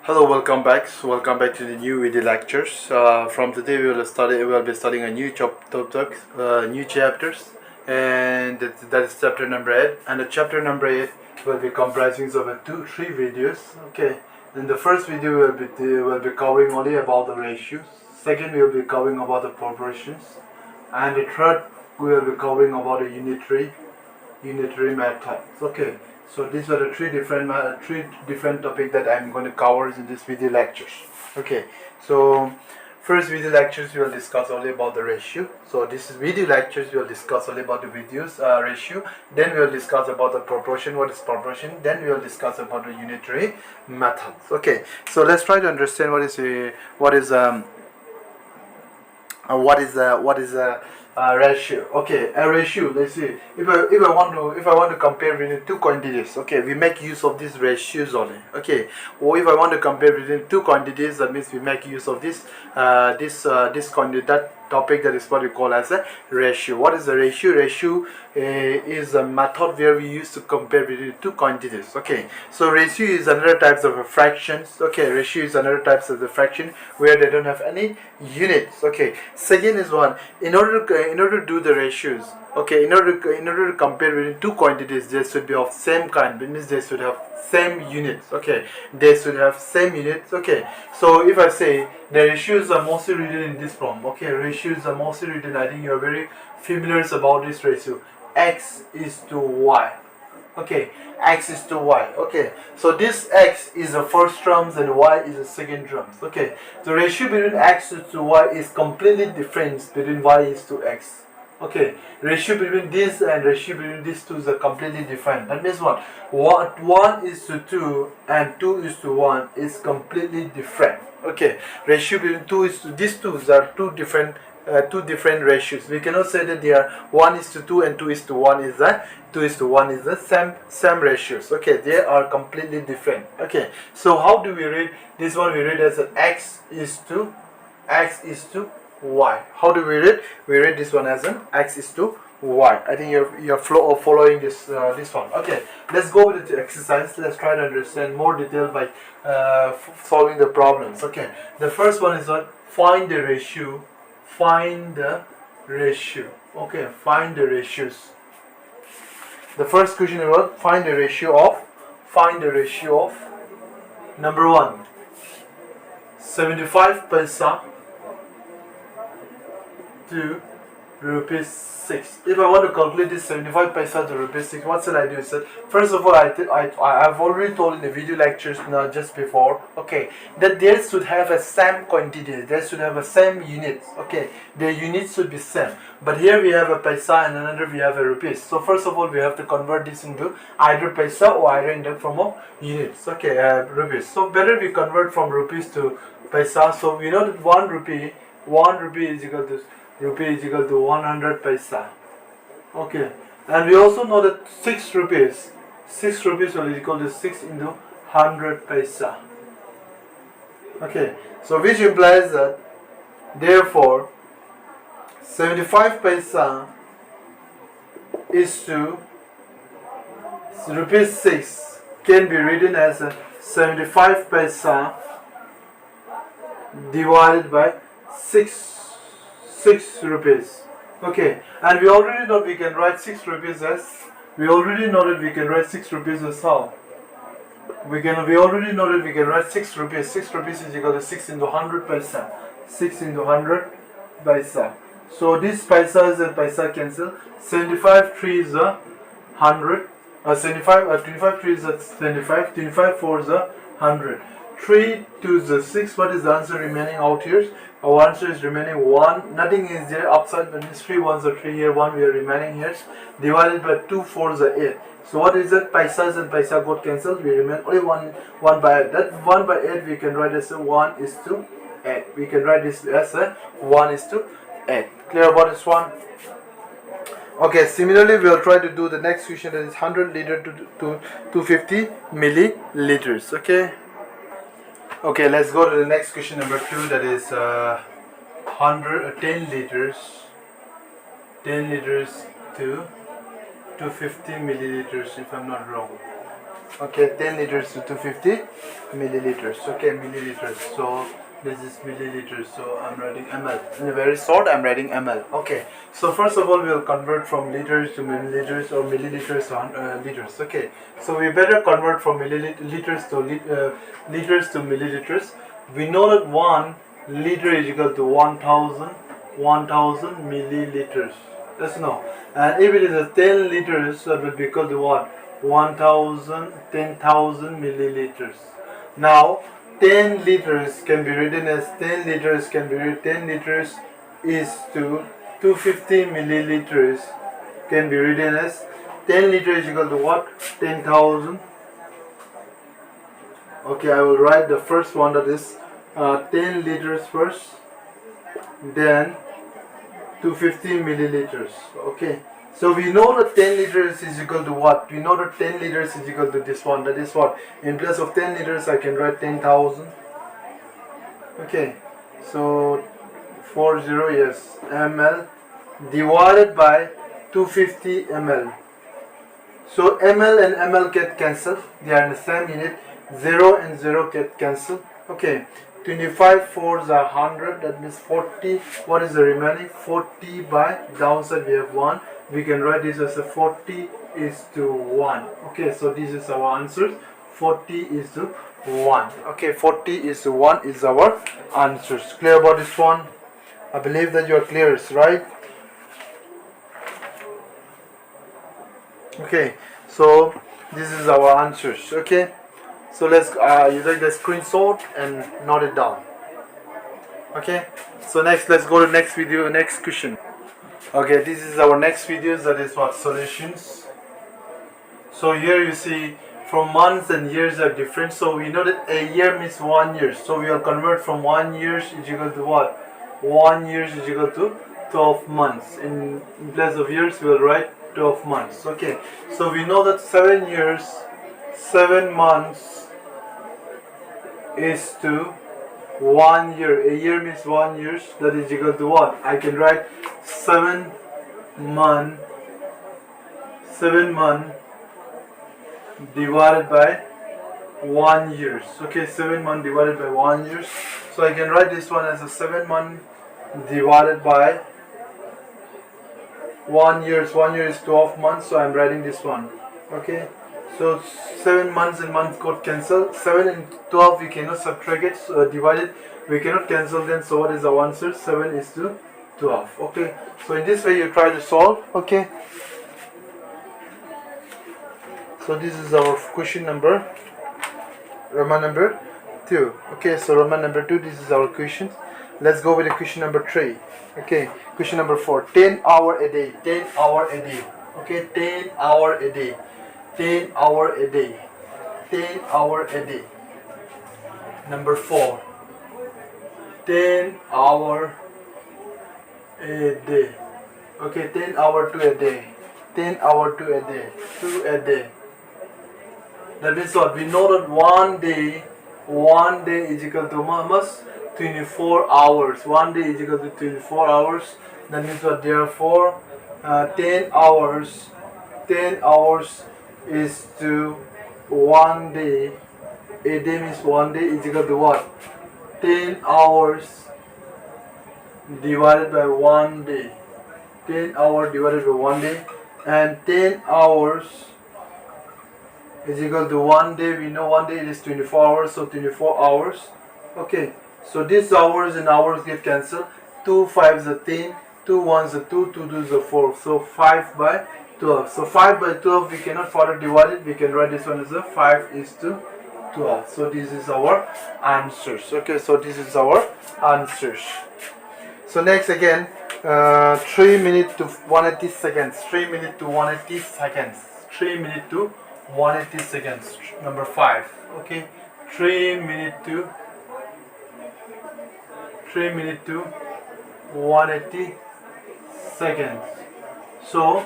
Hello, welcome back. Welcome back to the new video lectures. From today, we will be studying a new topic, new chapters, and that is chapter number 8. And the chapter number 8 will be comprising of three videos. Okay. In the first video, will be covering only about the ratios. Second, we will be covering about the proportions, and the third, we will be covering about the unitary methods. Okay. So these are the three different topics that I'm going to cover in this video lectures. Okay, so first video lectures we will discuss only about the ratio. So this is video lectures, we will discuss only about the videos ratio. Then we will discuss about the proportion, what is proportion. Then we will discuss about the unitary methods. Okay, so let's try to understand what is ratio. Okay, a ratio. Let's see. If I want to compare between two quantities, okay, we make use of these ratios only. Okay, or if I want to compare between two quantities, that means we make use of this quantity, that topic, that is what we call as a ratio. What is a ratio? Ratio is a method where we use to compare between two quantities. Okay, so ratio is another types of fractions. Okay, ratio is another types of the fraction where they don't have any units. Okay, second is one, in order to do the ratios. Okay, in order to compare between two quantities, they should be of same kind. That means they should have same units. Okay, they should have same units. Okay, so if I say the ratios are mostly written in this form. Okay, ratios are mostly written, I think you are very familiar about this ratio. X is to y. Okay, x is to y. Okay, so this x is the first terms and y is the second terms. Okay, the ratio between x to y is completely different between y is to x. Okay, ratio between this and ratio between these two is completely different. That means what? 1 is to 2 and 2 is to 1 is completely different. Okay, ratio between these two are two different ratios. We cannot say that they are 1 is to 2 and 2 is to 1 is the same ratios. Okay, they are completely different. Okay, so how do we read this one? We read as an x is to y. How do we read? We read this one as an x is to y. I think you're following this one. Okay, let's go with the exercise. Let's try to understand more detail by solving the problems. Okay, the first one is what? Find the ratio. Find the ratio. Okay, find the ratios. The first question is what? Find the ratio of number 1, 75 paisa to rupees 6. If I want to calculate this 75 paisa to rupees 6, what should I do? So first of all, I've already told in the video lectures now just before, okay, that they should have a same quantity, they should have a same units. Okay, their units should be same. But here we have a paisa and another we have a rupees. So first of all, we have to convert this into either paisa or either in the form of units. Okay, rupees. So better we convert from rupees to paisa. So we know that 1 rupee is equal to 100 paisa. Okay, and we also know that 6 rupees will equal to 6 into 100 paisa. Okay, so which implies that therefore 75 paisa is to rupees 6 can be written as a 75 paisa divided by 6 rupees. Okay, and we already know we can write 6 rupees as how? We already know that we can write 6 rupees. 6 rupees is equal to 6 into 100 paisa. 6 into 100 paisa. So this paisa and paisa cancel. 75 3 is a 100. 25 3 is a 25. 25 4 is a 100. 3 2 is a 6. What is the answer remaining out here? Our answer is remaining 1. Nothing is there upside, but this 3 ones are 3 here, 1 we are remaining here. Divided by 2 4 is a 8. So what is that? Paisas and paisa got cancelled. We remain only 1 by 8. That 1 by 8 we can write as a 1 is to 8. We can write this as a 1 is to 8. Clear about this one? Okay, similarly we will try to do the next question, that is 100 liter to 250 milliliters. Okay, let's go to the next question number 2, that is 10 liters to 250 milliliters, if I'm not wrong. Okay, 10 liters to 250 milliliters. Okay, milliliters. So this is milliliters. So I'm writing ml. In a very short, I'm writing ml. Okay. So first of all, we'll convert from liters to milliliters or milliliters to liters. Okay. So we better convert from milliliters to liters to milliliters. We know that 1 liter is equal to 1000 milliliters. Yes, no. And if it is a 10 liters, that will be equal to what? 10,000 milliliters. Now 10 liters can be written as 10 liters is to 250 milliliters can be written as 10 liters is equal to what? 10,000. Okay, I will write the first one, that is 10 liters first, then 250 milliliters. Okay, so we know that 10 liters is equal to what? We know that 10 liters is equal to this one, that is what? In place of 10 liters I can write 10,000. Okay, so 40, yes, ml divided by 250 ml. So ml and ml get cancelled, they are in the same unit. 0 and 0 get cancelled. Okay, 25 fours are 100, that means 40. What is the remaining? 40 by downside we have 1. We can write this as a 40 is to 1. Okay, so this is our answer. 40 is to 1. Okay, 40 is to 1 is our answers. Clear about this one? I believe that you are clear, right? Okay, so this is our answers. Okay, so let's you take the screenshot and note it down. Okay, so next let's go to next video, next question. Okay, this is our next video, that is what? Solutions. So here you see from months and years are different, so we know that a year means 1 year, so we will convert from 1 year is equal to what? 1 year is equal to 12 months. In place of years we will write 12 months. Okay, so we know that 7 years 7 months is to 1 year. A year means 1 year, that is equal to what? I can write 7 month divided by 1 year. Okay, 7 month divided by 1 year. So I can write this one as a 7 month divided by 1 year. 1 year is 12 months, so I'm writing this one. Okay, so 7 months and months got cancelled. 7 and 12 we cannot subtract it, so divide it, we cannot cancel them. So what is our answer? 7 is to 12. Okay, so in this way you try to solve. Okay, so this is our question number, Roman number 2. Okay, so Roman number 2, this is our question. Let's go with the question number 3. Okay, question number 4. 10 hour a day. 10 hour a day. Okay, 10 hour a day. 10 hour a day. 10 hour a day. Number 4. 10 hour a day. Okay, 10 hour to a day. 10 hour to a day. To a day. That means what? We know that one day is equal to almost 24 hours. 1 day is equal to 24 hours. That means what? Therefore, 10 hours is to 1 day. A day means 1 day is equal to what? 10 hours divided by 1 day. 10 hours divided by 1 day, and 10 hours is equal to 1 day. We know 1 day is 24 hours, so 24 hours. Okay, so these hours and hours get cancelled. 2 5s are 10, 2 1s are 2, 2 2s are 4, so 5 by 12. So 5 by 12 we cannot further divide it, we can write this one as a 5 is to 12. So this is our answers. Okay, so this is our answers. So next again, 3 minutes to 180 seconds. 3 minutes to 180 seconds. 3 minutes to 180 seconds. Number 5. Okay, 3 minutes to 180 seconds. So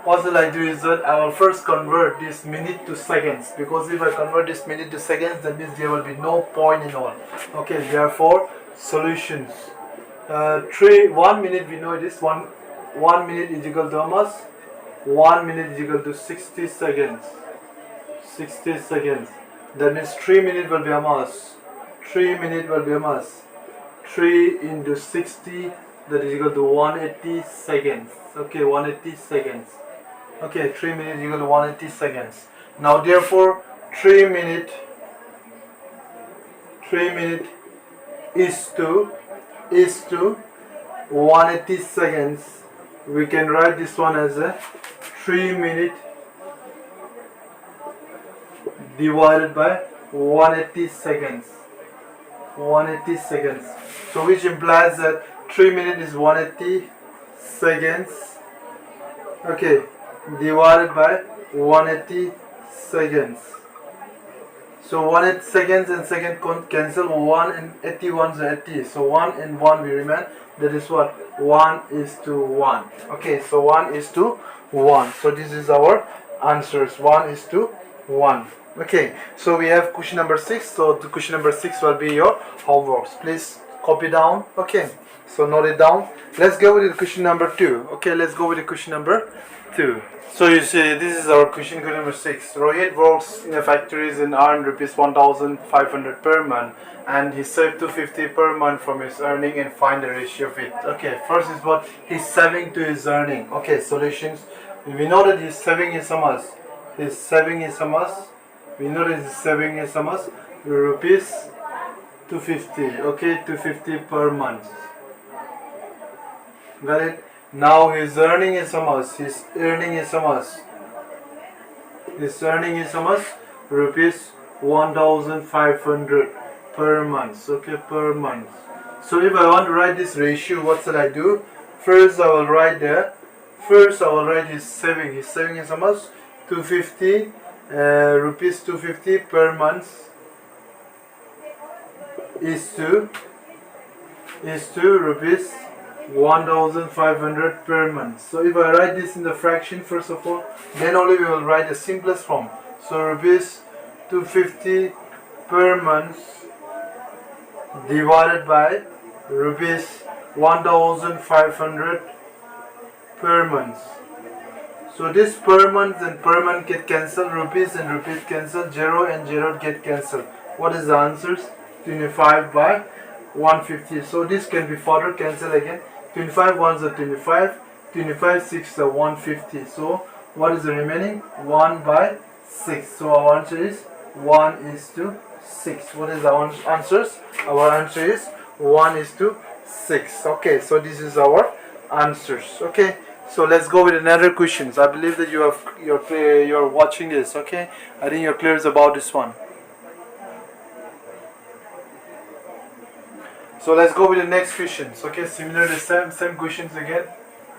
what will I do is that I will first convert this minute to seconds, because if I convert this minute to seconds, that means there will be no point in all. Okay, therefore solutions. 1 minute, we know this. 1 minute is equal to almost 1 minute is equal to 60 seconds. 60 seconds. That means 3 minutes will be a must. 3 minutes will be a must. 3 into 60, that is equal to 180 seconds. Okay, 180 seconds. Okay, 3 minutes equal to 180 seconds. Now therefore 3 minutes is to 180 seconds. We can write this one as a 3 minutes divided by 180 seconds. 180 seconds. So which implies that 3 minutes is 180 seconds. Okay, divided by 180 seconds. So 180 seconds and second cancel. 1 and 80 ones are 80. So 1 and 1 will remain. That is what? 1:1. Okay, so 1:1. So this is our answers. 1:1. Okay, so we have question number 6. So the question number 6 will be your homeworks. Please copy down. Okay, so note it down. Let's go with the question number 2. Okay, let's go with the question number 2. So you see, this is our question number 6. Rohit works in a factories and earn rupees 1,500 per month, and he saved 250 per month from his earning, and find the ratio of it. Okay, first is what he's saving to his earning. Okay, solutions. We know that his saving is how much? His saving is how much? We know that his saving is how much? Rupees 250. Okay, 250 per month. Got it? Now his earning is how much? His earning is how much? His earning is how much? Rupees 1,500 per month. Okay, per month. So if I want to write this ratio, what should I do? First I will write his saving. His saving is how much? 250 rupees 250 per month is to rupees 1,500 per month. So if I write this in the fraction first of all, then only we will write the simplest form. So rupees 250 per month divided by rupees 1,500 per month. So this per month and per month get cancelled, rupees and rupees cancel, 0 and 0 get cancelled. What is the answers? 25 by 150. So this can be further cancelled again. 25 ones are 25, 25 6 are 150. So what is the remaining? 1 by 6. So our answer is 1:6. What is our answers? Our answer is 1:6. Okay, so this is our answers. Okay, so let's go with another questions. I believe that you're watching this. Okay, I think you're clear about this one. So let's go with the next questions. Okay, similar the same questions again.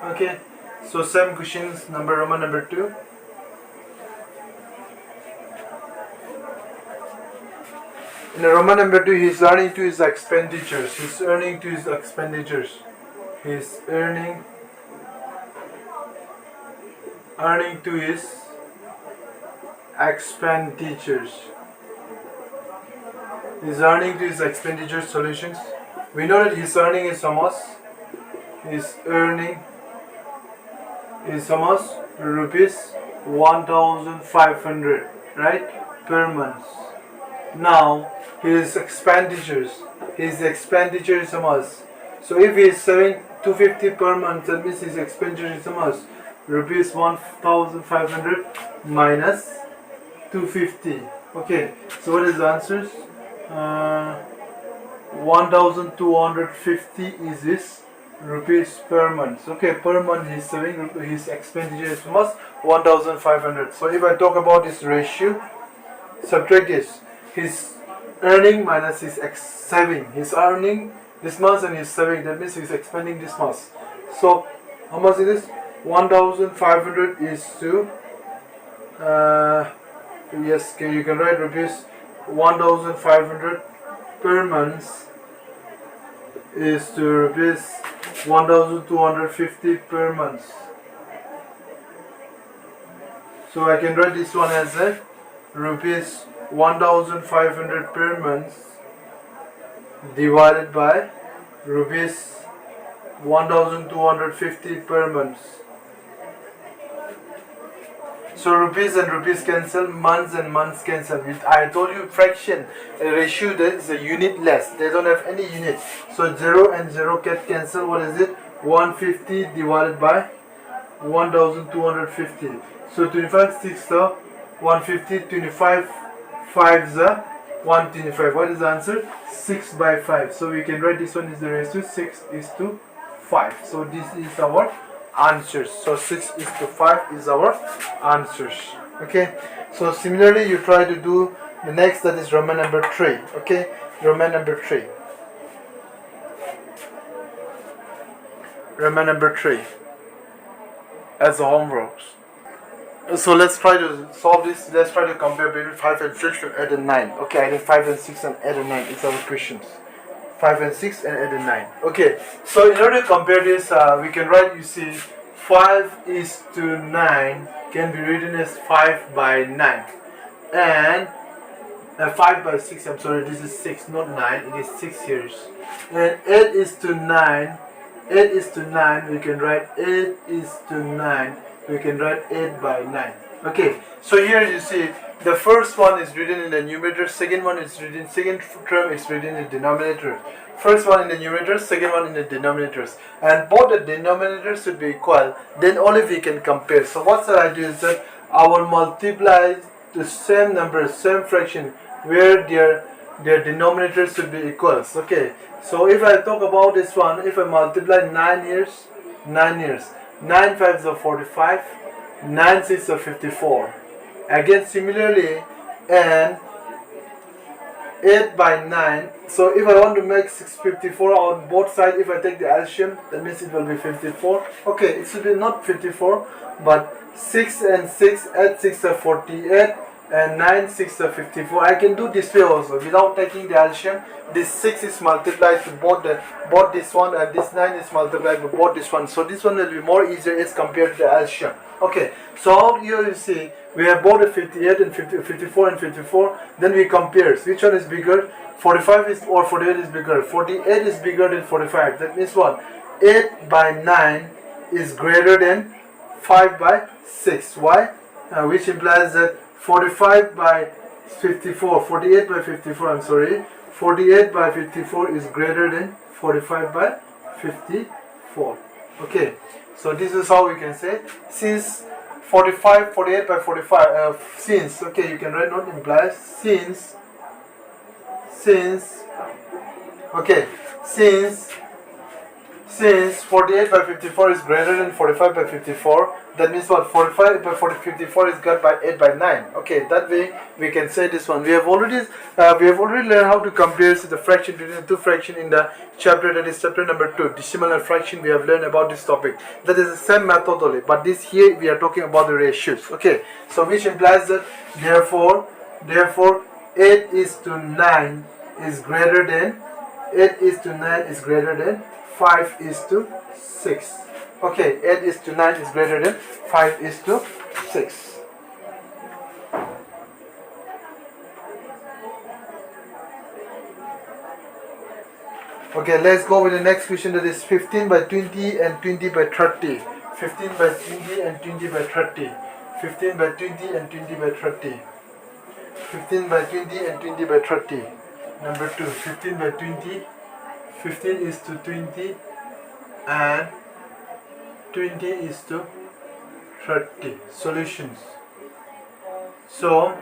Okay, so same questions, Roman number 2. In Roman number 2, he's earning to his expenditures. He's earning to his expenditures. He's earning to his expenditures. He's earning to his expenditure solutions. We know that his earning is how much? His earning is how much? Rupees 1,500, right? Per month. Now his expenditures is how much? So if he is saving 250 per month, that means his expenditure is how much? Rupees 1,500 minus 250. Okay, so what is the answers? 1,250 is his rupees per month. Okay, per month he's saving, his expenditure is how much? 1,500. So if I talk about this ratio, subtract this. His earning minus his saving. His earning this much and his saving, that means he's expending this much. So how much it is? 1,500 is to yes, you can write rupees 1,500 per month is to rupees 1,250 per month. So I can write this one as a rupees 1,500 per month divided by rupees 1,250 per month. So rupees and rupees cancel, months and months cancel. I told you fraction, a ratio that is a unit less. They don't have any unit. So 0 and 0 get cancel. What is it? 150 divided by 1250. So 25 6 150, 25 5 125. What is the answer? 6 by 5. So we can write this one is the ratio 6:5. So this is our answers. So 6:5 is our answers. Okay. So similarly, you try to do the next, that is Roman number 3. Okay. Roman number 3. Roman number 3 as a homework. So let's try to solve this. Let's try to compare between 5 and 6 and 8 and 9. Okay, I did 5 and 6 and 8 and 9 is our questions. 5 and 6 and 8 and 9. Okay, so in order to compare this, we can write, you see, 5:9 can be written as 5 by 9. And 5 by 6, I'm sorry, this is 6, not 9, it is 6 here. And 8:9, 8:9, we can write 8:9. We can write 8 by 9. Okay, so here you see the first one is written in the numerator, second one is written, second term is written in the denominator. First one in the numerator, second one in the denominators, and both the denominators should be equal, then only we can compare. So what shall I do is that I will multiply the same number, same fraction, where their denominators should be equals. Okay, so if I talk about this one, if I multiply 9 years, 9 5s are 45, 9 6 are 54. Again similarly, and 8 by 9. So if I want to make 654 on both sides, if I take the LCM, that means it will be 54. Okay, it should be not 54, but 6 and 6, add 6 are 48, and 9 6 are 54. I can do this way also without taking the LCM. This 6 is multiplied to both this one, and this 9 is multiplied to both this one. So this one will be more easier as compared to the LCM. Okay, so out here you see we have both a 58 and 54 and 54. Then we compare which one is bigger. 45 is or 48 is bigger. 48 is bigger than 45. That means what? 8 by 9 is greater than 5 by 6. Why? Which implies that 45 by 54, 48 by 54, I'm sorry, 48 by 54 is greater than 45 by 54. Okay, so this is how we can say, since 48 by 45, since, okay, you can write not implies, since, okay, since 48 by 54 is greater than 45 by 54, that means what? 45 by 54 is got by 8 by 9. Okay, that way we can say this one. We have already learned how to compare the fraction between the two fractions in the chapter, that is chapter number 2, decimal and fraction. We have learned about this topic. That is the same method only, but this here we are talking about the ratios. Okay, so which implies that therefore 8:9 is greater than 5:6. Okay, 8:9 is greater than 5:6. Okay, let's go with the next question, that is 15 by 20 and 20 by 30. 15 by 20 and 20 by 30. 15 by 20 and 20 by 30. 15 by 20 and 20 by 30. Number 2, 15 by 20. 15 is to 20 and 20 is to 30. Solutions. So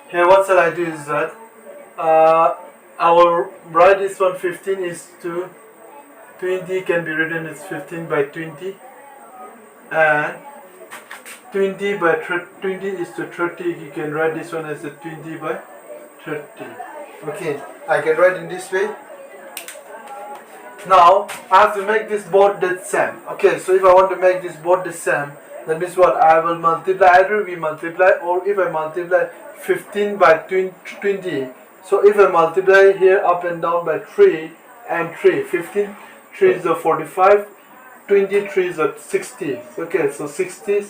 here what shall I do is that I will write this one. 15 is to 20 can be written as 15 by 20, and 20 by 20 is to 30. You can write this one as a 20 by 30. Okay, I can write in this way. Now I have to make this both the same. Okay, so if I want to make this both the same, that means what? I will multiply, either we multiply, or if I multiply 15 by 20, so if I multiply here up and down by 3 and 3, 15, 3 is a 45, 23 is a 60. Okay, so 60.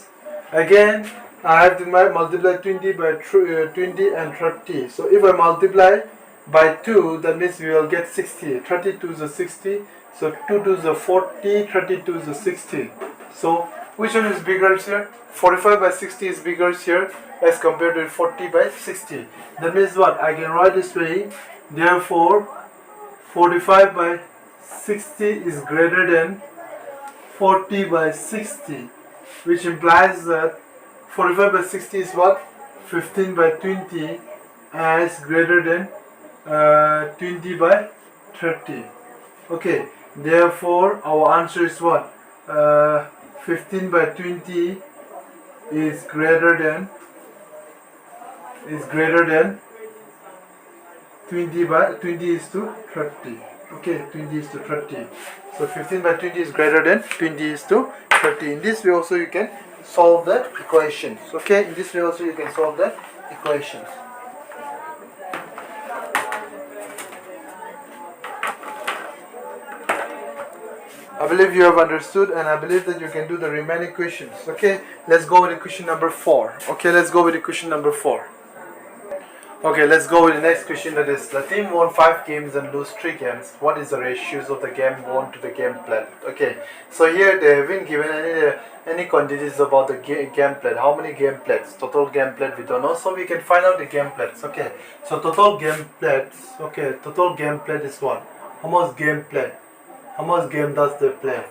Again, I have to multiply 20 by 20 and 30. So if I multiply by 2, that means we will get 60. 32 is a 60. So 2 to the 40, 32 is a 60. So Which one is bigger here? 45 by 60 is bigger here as compared to 40 by 60. That means what? I can write this way. Therefore, 45 by 60 is greater than 40 by 60, which implies that 45 by 60 is what? 15 by 20 as greater than 20 by 30. Okay, therefore our answer is what? 15 by 20 is greater than 20 by 20 is to 30. Okay, 20 is to 30. So 15 by 20 is greater than 20 is to 30. In this way also you can solve the equations. Okay, in this way also you can solve the equations. I believe you have understood, and I believe that you can do the remaining questions. Okay, let's go with the question number 4. Okay, let's go with the question number 4. Okay, let's go with the next question. That is, the team won 5 games and lose 3 games. What is the ratios of the game won to the game played? Okay, so here they haven't given any quantities about the game played. How many game plays? Total game played we don't know, so we can find out the game plays. Okay, so total game played. Okay, total game played is what? How much game played? How much game does they play?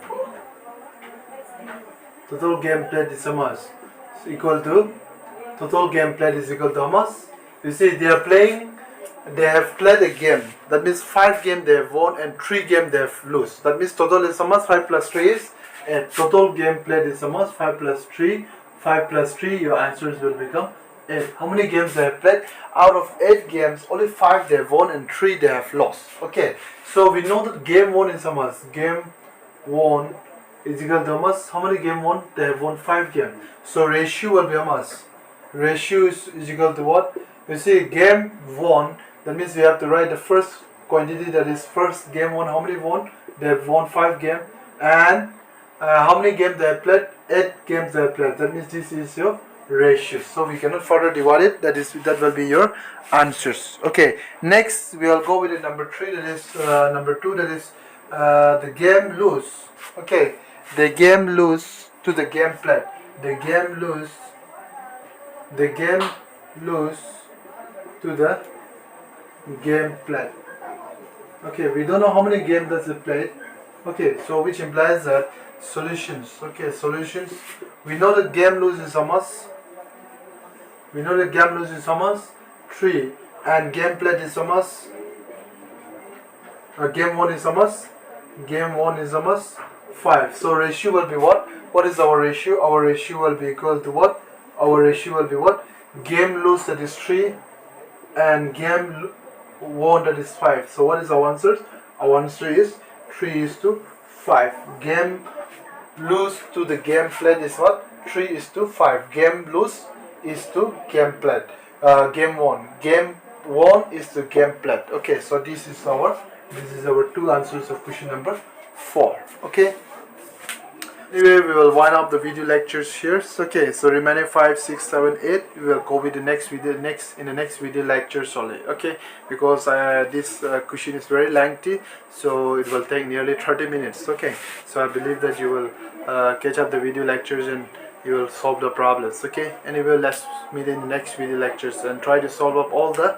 Total game played is how much? It's equal to total game played is equal to how much? You see, they have played a game. That means 5 games they have won and 3 games they have lost. That means total is how much? 5 plus 3 is 8. Total game played is how much? 5 plus 3. 5 plus 3, your answers will become 8. How many games they have played? Out of 8 games, only 5 they have won and 3 they have lost. Okay, so we know that game 1 is how much? Game 1 is equal to how much? How many game won? They have won 5 games. So ratio will be how much? Ratio is equal to what? You see, game 1, that means we have to write the first quantity, that is first game 1. How many won? They have won 5 games. And how many games they have played? 8 games they have played. That means this is your ratio. So we cannot further divide it. That will be your answers. Okay, next we will go with the number 3, that is number 2, that is the game lose. Okay, the game lose to the game played. The game lose to the game played. Okay, we don't know how many games does it play. Okay, so which implies that solutions. Okay, solutions. We know that game lose is how much? We know that game lose is how much? 3. And game played is how much? Game 1 is how much? Game 1 is how much? 5. So ratio will be what? What is our ratio? Our ratio will be equal to what? Our ratio will be what? Game lose, that is 3, and game won, that is 5. So what is our answer? Our answer is 3 is to 5. Game lose to the game played is what? 3 is to 5. Game lose is to game played. Game won. Game won is to game played. Okay, so this is our 2 answers of question number 4. Okay. Anyway, we will wind up the video lectures here. Okay, so remaining 5, 6, 7, 8, we will go with the next video in the next video lectures only. Okay, because this question is very lengthy, so it will take nearly 30 minutes. Okay, so I believe that you will catch up the video lectures and you will solve the problems. Okay, anyway, let's meet in the next video lectures and try to solve up all the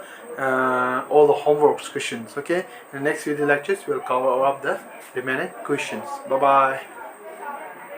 homework questions. Okay, in the next video lectures we will cover up the remaining questions. Bye bye.